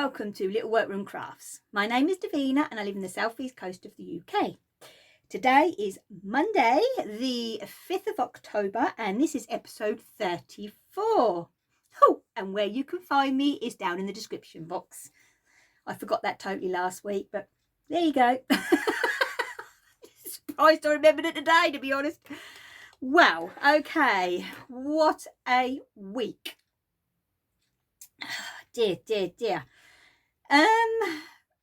welcome to Little Workroom Crafts. My name is Davina and I live in the southeast coast of the UK. Today is Monday the 5th of October and this is episode 34. Oh, and where you can find me is down in the description box. I forgot that totally last week, but there you go. Surprised I remembered it today, to be honest. Well, okay, what a week. Dear.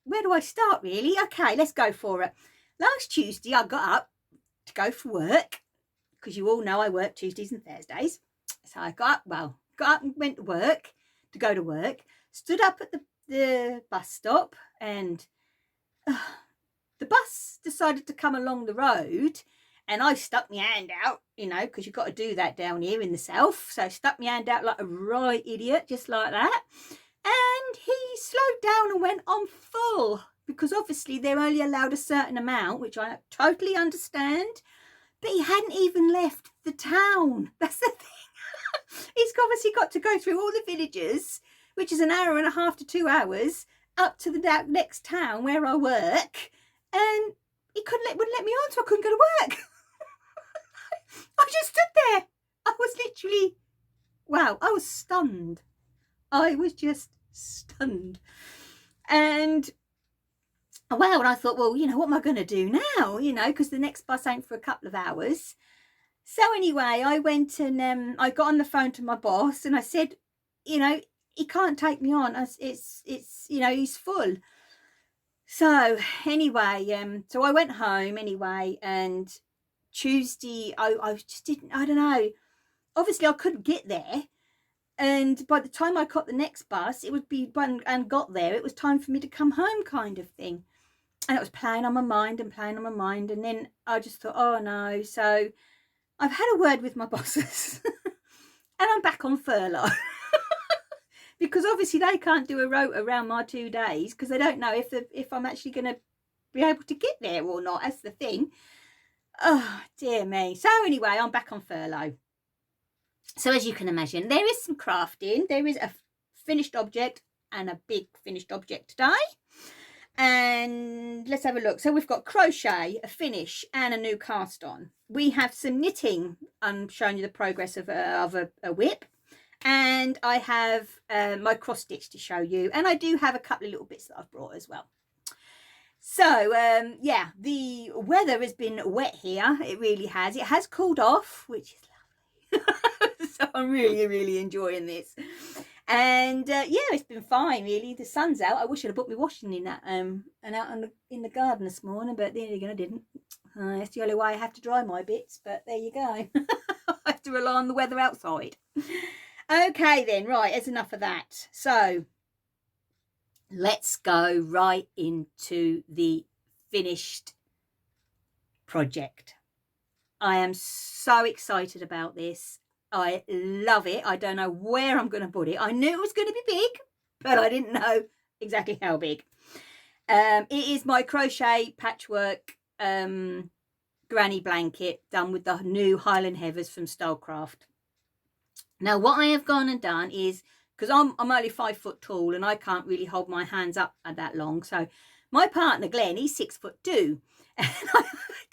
Where do I start really? Okay, let's go for it. Last Tuesday I got up to go for work because you all know I work Tuesdays and Thursdays. So I got up and went to go to work, stood up at the bus stop, and the bus decided to come along the road, and I stuck my hand out, you know, because you've got to do that down here in the south. So I stuck my hand out like a right idiot, just like that. And he slowed down and went on full, because obviously they're only allowed a certain amount, which I totally understand. But he hadn't even left the town. That's the thing. He's obviously got to go through all the villages, which is an hour and a half to 2 hours, up to the next town where I work. And he wouldn't let me on, so I couldn't go to work. I just stood there. I was literally, wow, I was stunned. I was just stunned. And well, and I thought, well, you know, what am I going to do now? You know, because the next bus ain't for a couple of hours. So anyway, I went and I got on the phone to my boss and I said, you know, he can't take me on. It's you know, he's full. So anyway, so I went home anyway, and Tuesday I just didn't, I don't know, obviously I couldn't get there, and by the time I caught the next bus it would be and got there, it was time for me to come home, kind of thing. And it was playing on my mind, and then I just thought, oh no. So I've had a word with my bosses and I'm back on furlough. Because obviously they can't do a rota around my 2 days, because they don't know if I'm actually going to be able to get there or not. That's the thing. Oh, dear me. So anyway, I'm back on furlough. So as you can imagine, there is some crafting. There is a finished object and a big finished object today. And let's have a look. So we've got crochet, a finish, and a new cast on. We have some knitting. I'm showing you the progress of a whip. And I have my cross stitch to show you, and I do have a couple of little bits that I've brought as well. So yeah, the weather has been wet here. It really has. It has cooled off, which is lovely. So I'm really enjoying this. And yeah, it's been fine really. The sun's out. I wish I'd have put my washing in that and out in the garden this morning, but there you go, I didn't. That's the only way I have to dry my bits, but there you go. I have to rely on the weather outside. Okay then, right, that's enough of that. So let's go right into the finished project. I am so excited about this. I love it. I don't know where I'm going to put it. I knew it was going to be big, but I didn't know exactly how big. It is my crochet patchwork granny blanket done with the new Highland Heathers from Stylecraft. Now what I have gone and done is, because I'm only 5 foot tall and I can't really hold my hands up that long, so my partner Glenn, he's 6'2", and I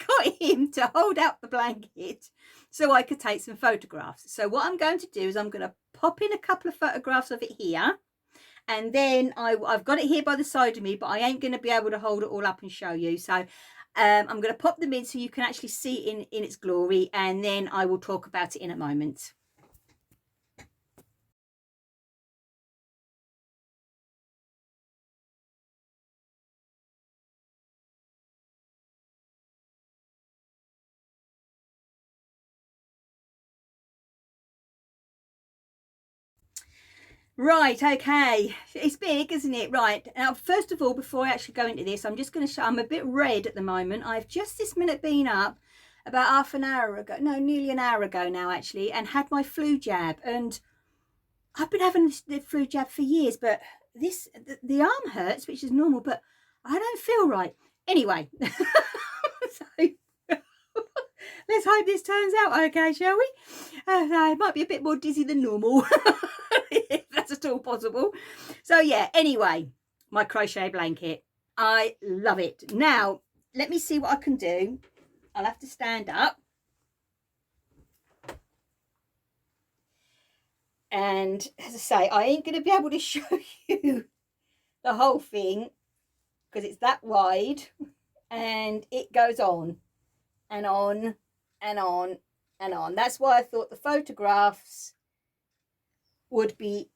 got him to hold out the blanket so I could take some photographs. So what I'm going to do is I'm going to pop in a couple of photographs of it here, and then I've got it here by the side of me, but I ain't going to be able to hold it all up and show you. So I'm going to pop them in so you can actually see it in its glory, and then I will talk about it in a moment. Right, okay, it's big, isn't it? Right, now first of all, before I actually go into this, I'm just going to show, I'm a bit red at the moment. I've just this minute been up about half an hour ago, no, nearly an hour ago now actually, and had my flu jab. And I've been having the flu jab for years, but the arm hurts, which is normal, but I don't feel right. Anyway, so let's hope this turns out okay, shall we? I might be a bit more dizzy than normal. that's at all possible. So yeah, anyway, my crochet blanket, I love it. Now let me see what I can do. I'll have to stand up, and as I say, I ain't going to be able to show you the whole thing because it's that wide, and it goes on and on and on and on. That's why I thought the photographs would be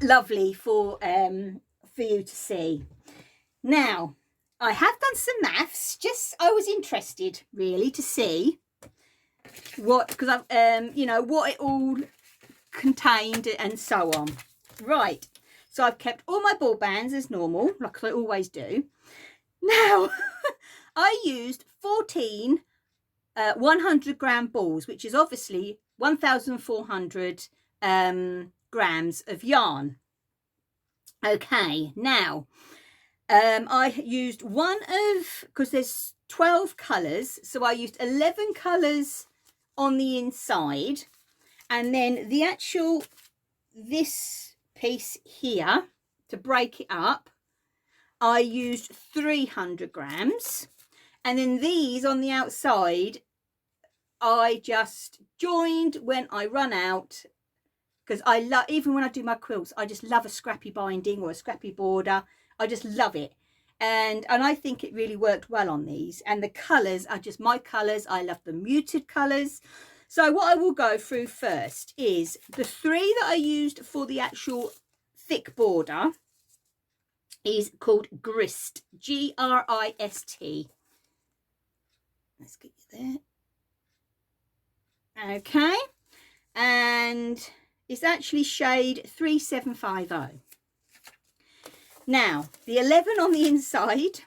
lovely for you to see. Now I have done some maths, just I was interested really to see what, because I've you know, what it all contained and so on. Right, so I've kept all my ball bands as normal, like I always do. Now I used 14 100-gram balls, which is obviously 1,400 grams of yarn. Okay, now I used one of, because there's 12 colours, so I used 11 colours on the inside, and then the actual, this piece here, to break it up, I used 300 grams, and then these on the outside I just joined when I run out, because I love, even when I do my quilts, I just love a scrappy binding or a scrappy border. I just love it, and I think it really worked well on these, and the colours are just my colours. I love the muted colours. So what I will go through first is the 3 that I used for the actual thick border is called Grist, G-R-I-S-T. Let's get you there. Okay, and it's actually shade 3750. Now the 11 on the inside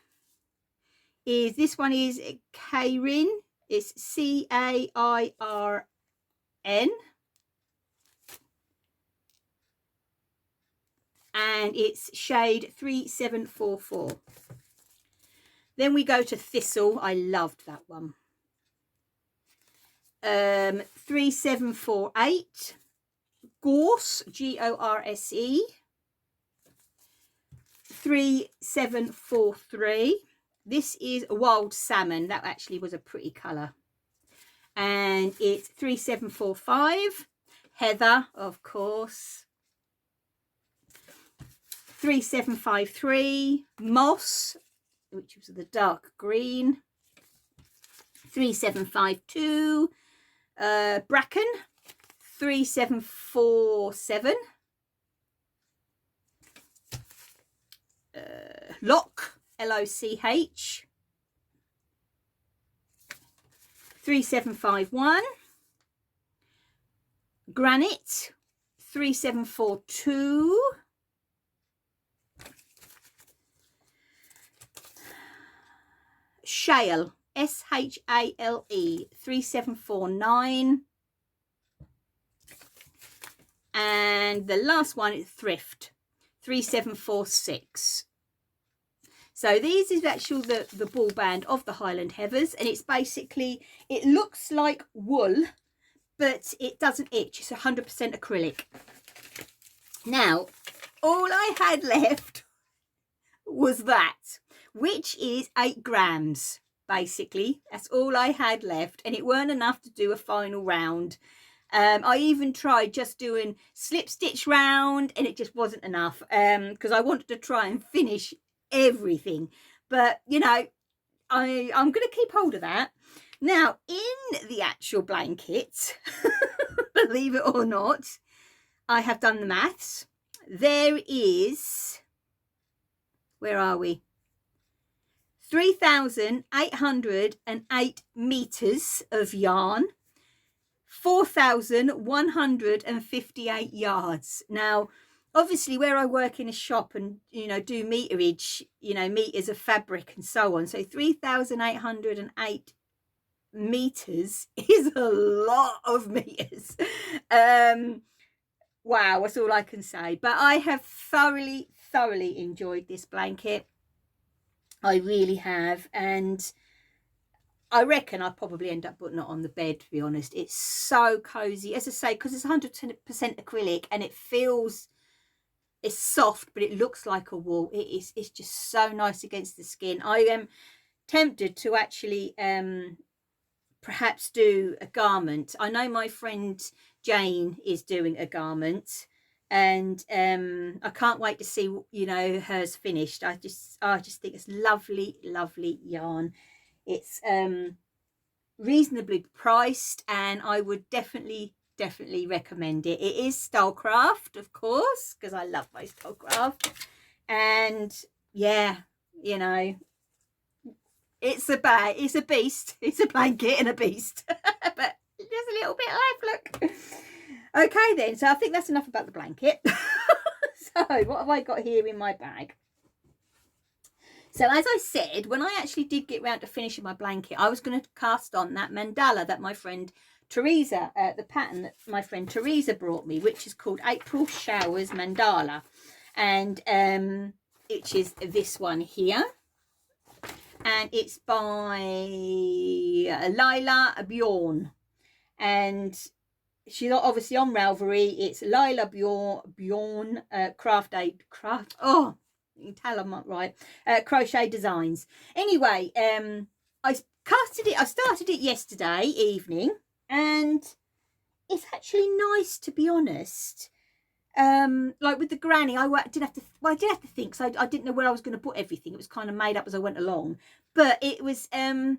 is, this one is Kairin, it's C-A-I-R-N, and it's shade 3744. Then we go to Thistle. I loved that one. 3748, Gorse, G-O-R-S-E, 3743. This is a Wild Salmon. That actually was a pretty colour. And it's 3745, Heather, of course. 3753, Moss, which was the dark green. 3752, Bracken. 3747, Lock, L-O-C-H. 3751, Granite. 3742, Shale, S-H-A-L-E. 3749, and the last one is Thrift, 3746. So these is actually the ball band of the Highland Heathers, and it's basically, it looks like wool, but it doesn't itch. It's 100% acrylic. Now, all I had left was that, which is 8 grams, basically. That's all I had left, and it weren't enough to do a final round. I even tried just doing slip stitch round, and it just wasn't enough, because I wanted to try and finish everything. But you know, I'm going to keep hold of that. Now in the actual blanket, believe it or not, I have done the maths. There is, where are we, 3,808 meters of yarn, 4,158 yards. Now obviously where I work in a shop and, you know, do meterage, you know, meters of fabric and so on, so 3,808 meters is a lot of meters. Wow, that's all I can say. But I have thoroughly enjoyed this blanket. I really have, and I reckon I'll probably end up putting it on the bed, to be honest. It's so cozy, as I say, because it's 100% acrylic and it feels, it's soft, but it looks like a wool. It's just so nice against the skin. I am tempted to actually perhaps do a garment. I know my friend Jane is doing a garment, and I can't wait to see, you know, hers finished. I just think it's lovely yarn. It's reasonably priced, and I would definitely recommend it. It is stylecraft, of course, because I love my stylecraft. And yeah, you know, it's a bag, it's a beast, it's a blanket and a beast. But just a little bit left, look. Okay then, so I think that's enough about the blanket. So what have I got here in my bag? So as I said, when I actually did get round to finishing my blanket, I was going to cast on that mandala that my friend Teresa, the pattern that my friend Teresa brought me, which is called April Showers Mandala. And which is this one here. And it's by Lilla Bjorn. And she's obviously on Ravelry. It's Lilla Bjorn Craft. Oh, you can tell I'm not right. Crochet Designs. Anyway, I started it yesterday evening, and it's actually nice, to be honest. Like with the granny, I did have to think, so I didn't know where I was going to put everything. It was kind of made up as I went along, but it was I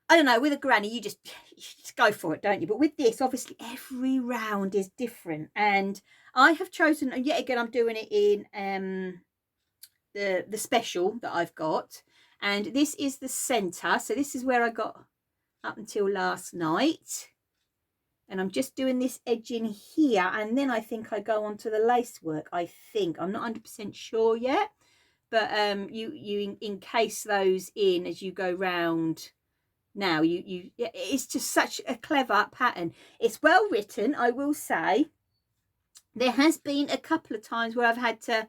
don't know, with a granny you just go for it, don't you? But with this, obviously every round is different, and I have chosen, and yet again I'm doing it in the special that I've got, and this is the center. So this is where I got up until last night, and I'm just doing this edging here, and then I think I go on to the lace work. I think, I'm not 100% sure yet, but you encase those in as you go round. Now it's just such a clever pattern. It's well written, I will say. There has been a couple of times where I've had to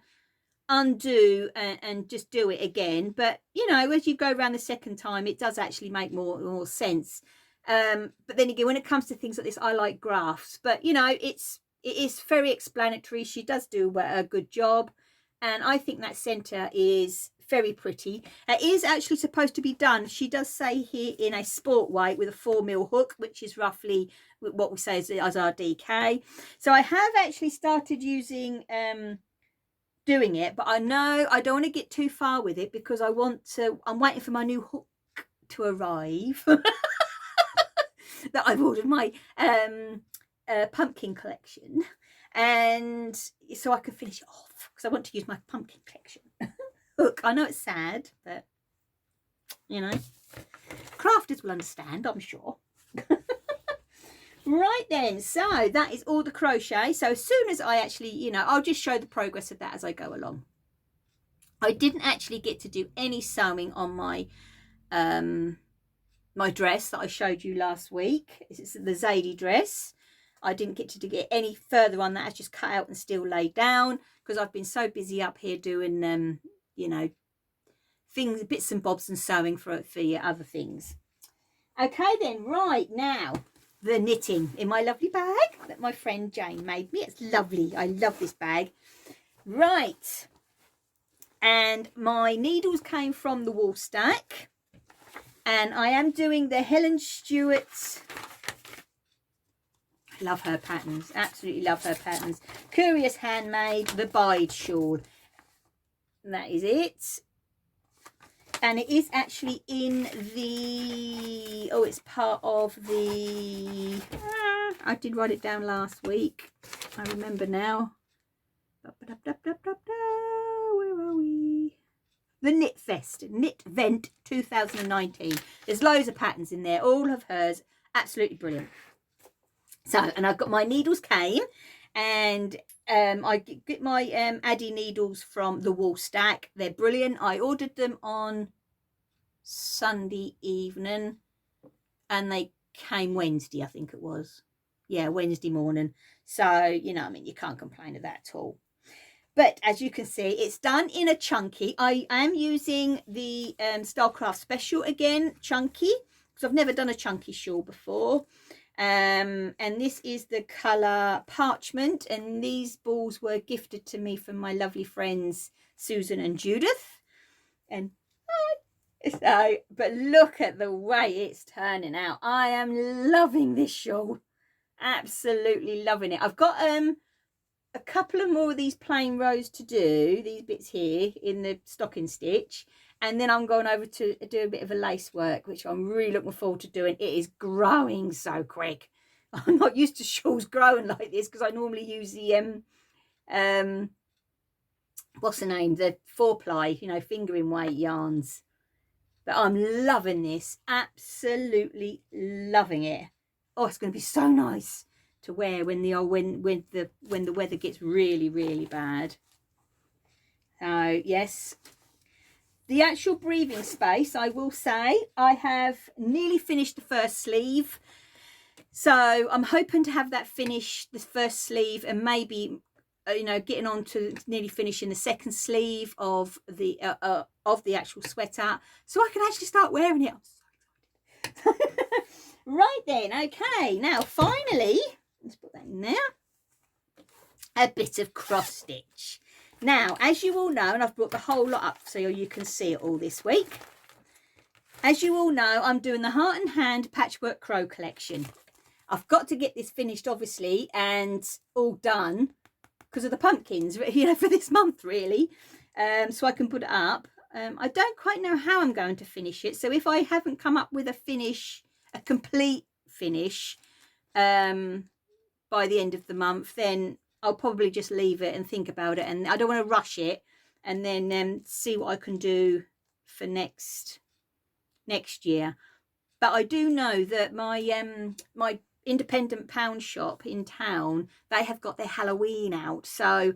undo and just do it again, but you know, as you go around the second time, it does actually make more sense. But then again, when it comes to things like this, I like graphs, but you know, it is very explanatory. She does do a good job, and I think that center is very pretty. It is actually supposed to be done, she does say here, in a sport weight with a 4mm hook, which is roughly what we say as our DK. So I have actually started using doing it, but I know I don't want to get too far with it, because I'm waiting for my new hook to arrive. That I've ordered my pumpkin collection, and so I can finish it off, because I want to use my pumpkin collection hook. I know it's sad, but you know, crafters will understand, I'm sure. Right then, so that is all the crochet. So as soon as I actually, you know, I'll just show the progress of that as I go along. I didn't actually get to do any sewing on my my dress that I showed you last week. It's the Zadie dress. I didn't get to get any further on that. It's just cut out and still laid down, because I've been so busy up here doing you know, things, bits and bobs, and sewing for your other things. Okay then, right now, the knitting in my lovely bag that my friend Jane made me. It's lovely. I love this bag. Right, and my needles came from the wool stack, and I am doing the Helen Stewart. I love her patterns, absolutely love her patterns. Curious Handmade, the Bide shawl. And that is it. And it is actually in the, oh, it's part of the, I did write it down last week, I remember now. Where are we? The Knit Vent 2019. There's loads of patterns in there, all of hers, absolutely brilliant. So, and I've got my needles came, and I get my Addy needles from the wool stack. They're brilliant. I ordered them on Sunday evening, and they came Wednesday, I think it was. Yeah, Wednesday morning. So, you know, I mean, you can't complain of that at all. But as you can see, it's done in a chunky. I am using the Stylecraft Special again, chunky, because I've never done a chunky shawl before. And this is the colour Parchment, and these balls were gifted to me from my lovely friends Susan and Judith. And so, but look at the way it's turning out. I am loving this shawl, absolutely loving it. I've got a couple of more of these plain rows to do, these bits here in the stocking stitch, and then I'm going over to do a bit of a lace work, which I'm really looking forward to doing. It is growing so quick. I'm not used to shawls growing like this, because I normally use the what's the name, the 4-ply, you know, fingering weight yarns. But I'm loving this, absolutely loving it. Oh, it's going to be so nice to wear when the weather gets really, really bad. So yes, the actual breathing space, I will say, I have nearly finished the first sleeve, so I'm hoping to have that finished, the first sleeve, and maybe you know, getting on to nearly finishing the second sleeve of the actual sweater, so I can actually start wearing it. I'm so excited. Right then, okay, now finally, let's put that in there, a bit of cross stitch. Now, as you all know, and I've brought the whole lot up so you can see it all this week, as you all know, I'm doing the Heart and Hand Patchwork Crow collection. I've got to get this finished, obviously, and all done because of the pumpkins, you know, for this month, really, so I can put it up. I don't quite know how I'm going to finish it, so if I haven't come up with a finish, a complete finish, by the end of the month, then I'll probably just leave it and think about it, and I don't want to rush it, and then see what I can do for next year. But I do know that my my independent pound shop in town, they have got their Halloween out, so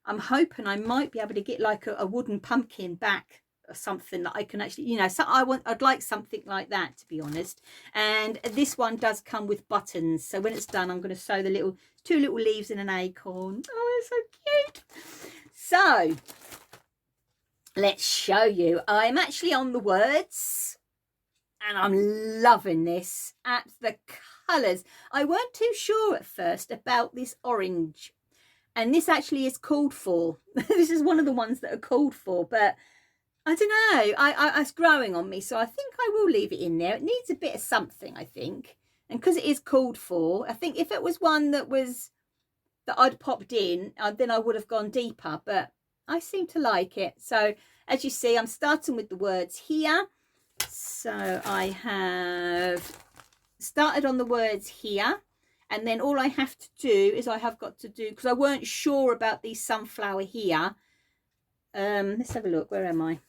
I'm hoping I might be able to get like a wooden pumpkin back or something that I can actually, you know, so I'd like something like that, to be honest. And this one does come with buttons, so when it's done, I'm going to sew the two little leaves and an acorn. Oh, they're so cute. So let's show you. I'm actually on the words, and I'm loving this. The colours, I weren't too sure at first about this orange, and this actually is called for. This is one of the ones that are called for, but I don't know, it's growing on me, so I think I will leave it in there. It needs a bit of something, I think, and because it is called for, I think if it was one that I'd popped in, then I would have gone deeper, but I seem to like it. So as you see, I'm starting with the words here. So I have started on the words here, and then all I have to do is I have got to do, because I weren't sure about the sunflower here. Let's have a look, where am I?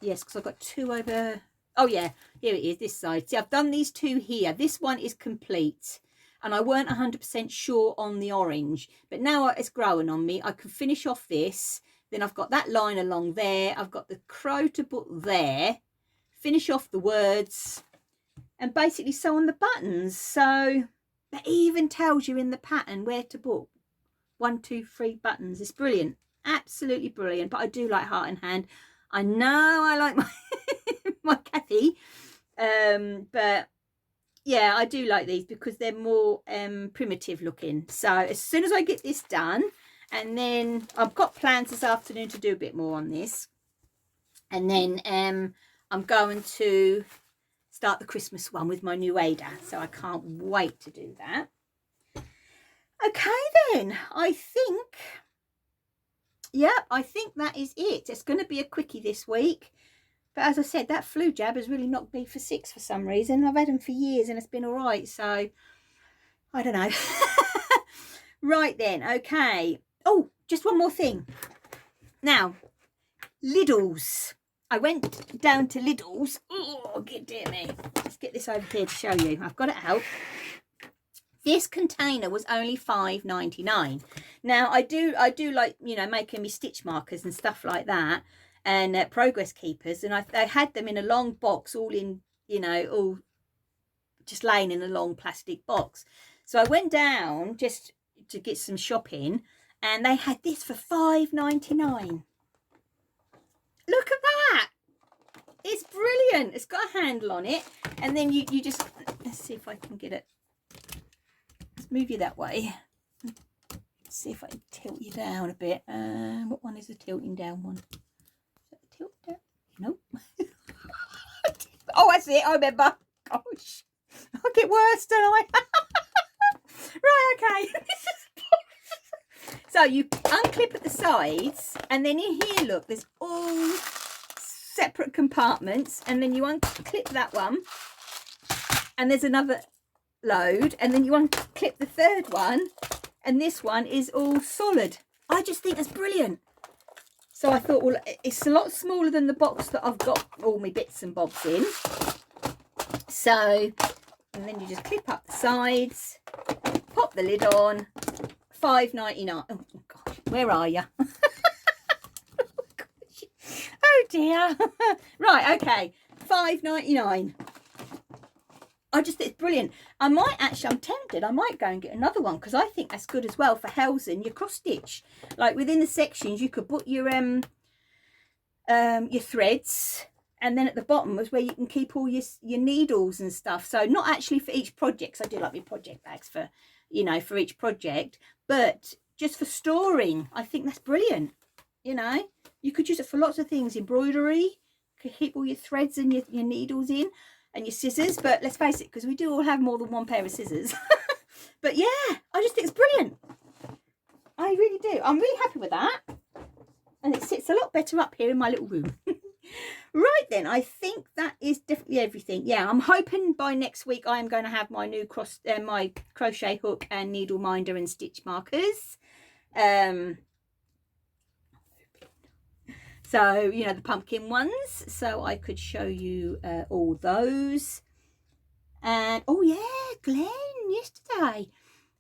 Yes, because I've got two over, oh yeah, here it is, this side. See, I've done these two here. This one is complete, and I weren't 100% sure on the orange, but now it's growing on me. I can finish off this, then I've got that line along there, I've got the crow to put there, finish off the words, and basically sew on the buttons. So that even tells you in the pattern where to put 1, 2, 3 buttons. It's brilliant, absolutely brilliant. But I do like Heart and Hand. I know I like my my Kathy, but yeah, I do like these because they're more primitive looking. So as soon as I get this done, and then I've got plans this afternoon to do a bit more on this, and then I'm going to start the Christmas one with my new Ada, so I can't wait to do that. Okay then, I think, yeah, I think that is it. It's going to be a quickie this week, but as I said, that flu jab has really knocked me for 6 for some reason. I've had them for years and it's been all right, so I don't know. Right then, okay. Oh, just one more thing. Now, Lidl's. I went down to Lidl's. Oh, dear me. Let's get this over here to show you. I've got it out. This container was only £5.99. Now, I do like, you know, making me stitch markers and stuff like that, and progress keepers. And I had them in a long box, all in, you know, all just laying in a long plastic box. So I went down just to get some shopping, and they had this for $5.99. Look at that. It's brilliant. It's got a handle on it, and then you just, let's see if I can get it. Let's move you that way. Let's see if I can tilt you down a bit. What one is the tilting down one? Is that the tilt down? Nope. Oh, that's it. I remember. Gosh, I get worse, don't I? Right, okay. So you unclip at the sides, and then in here, look, there's all separate compartments, and then you unclip that one, and there's another load, and then you unclip the third one, and this one is all solid. I just think that's brilliant. So I thought, well, it's a lot smaller than the box that I've got all my bits and bobs in. So, and then you just clip up the sides, pop the lid on, $5.99. Oh gosh, where are you? Oh dear. Right, okay, $5.99. I just think it's brilliant. I might actually, I'm tempted, I might go and get another one, because I think that's good as well for housing your cross stitch. Like within the sections, you could put your threads, and then at the bottom is where you can keep all your needles and stuff. So not actually for each project, 'cause I do like my project bags for, you know, for each project, but just for storing. I think that's brilliant. You know, you could use it for lots of things. Embroidery, could keep all your threads and your needles in, and your scissors. But let's face it, because we do all have more than one pair of scissors. But yeah, I just think it's brilliant. I really do. I'm really happy with that. And it sits a lot better up here in my little room. Right then, I think that is definitely everything. Yeah, I'm hoping by next week I am going to have my new my crochet hook and needle minder and stitch markers. So, you know, the pumpkin ones. So I could show you all those. And, oh yeah, Glenn, yesterday,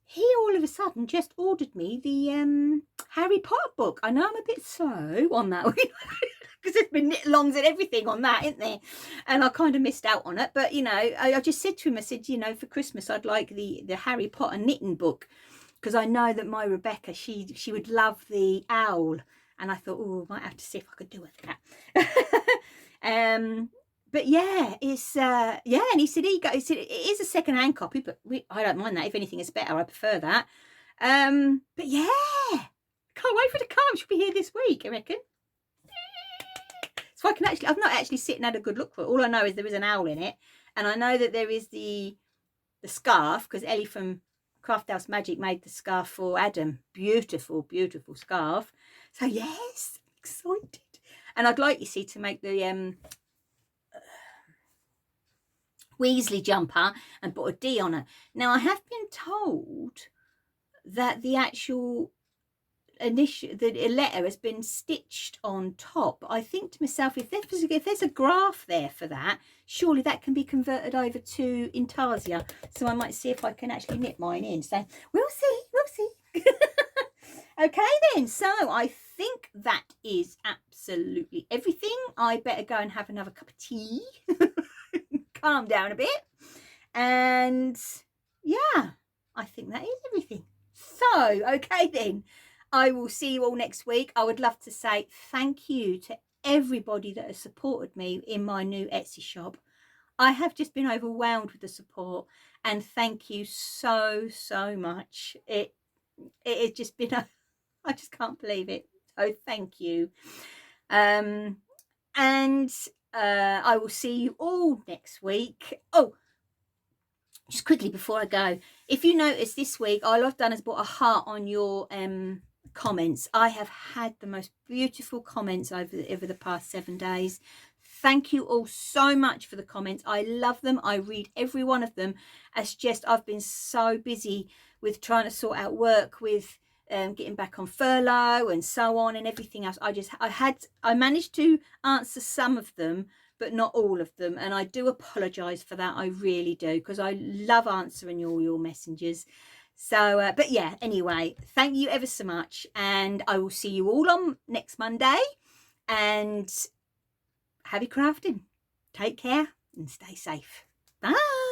he all of a sudden just ordered me the Harry Potter book. I know I'm a bit slow on that one. Because there's been knit-alongs and everything on that, isn't there? And I kind of missed out on it. But, you know, I just said to him, I said, you know, for Christmas, I'd like the Harry Potter knitting book. Because I know that my Rebecca, she would love the owl. And I thought, oh, I might have to see if I could do with that. But yeah, it's, yeah. And he said, he said, it is a second-hand copy, but I don't mind that. If anything is better, I prefer that. But yeah, can't wait for it to come. She'll be here this week, I reckon. So I can actually, I've not actually sit and had a good look for it. All I know is there is an owl in it. And I know that there is the scarf, because Ellie from Craft House Magic made the scarf for Adam. Beautiful, beautiful scarf. So yes, excited. And I'd like, you see, to make the Weasley jumper and put a D on it. Now, I have been told that the actual the letter has been stitched on top. I think to myself, if there's a graph there for that, surely that can be converted over to Intarsia. So I might see if I can actually knit mine in. So we'll see. Okay then, so I think that is absolutely everything. I better go and have another cup of tea. Calm down a bit. And yeah, I think that is everything. So, okay then. I will see you all next week. I would love to say thank you to everybody that has supported me in my new Etsy shop. I have just been overwhelmed with the support, and thank you so much. It's just been I just can't believe it. So thank you. And I will see you all next week. Oh, just quickly before I go, if you notice this week, all I've done is put a heart on your comments. I have had the most beautiful comments over the past 7 days. Thank you all so much for the comments. I love them. I read every one of them. It's just I've been so busy with trying to sort out work, with getting back on furlough and so on and everything else. I managed to answer some of them, but not all of them, and I do apologize for that. I really do, because I love answering all your messages. So but yeah, anyway, thank you ever so much, and I will see you all on next Monday, and happy crafting. Take care and stay safe. Bye.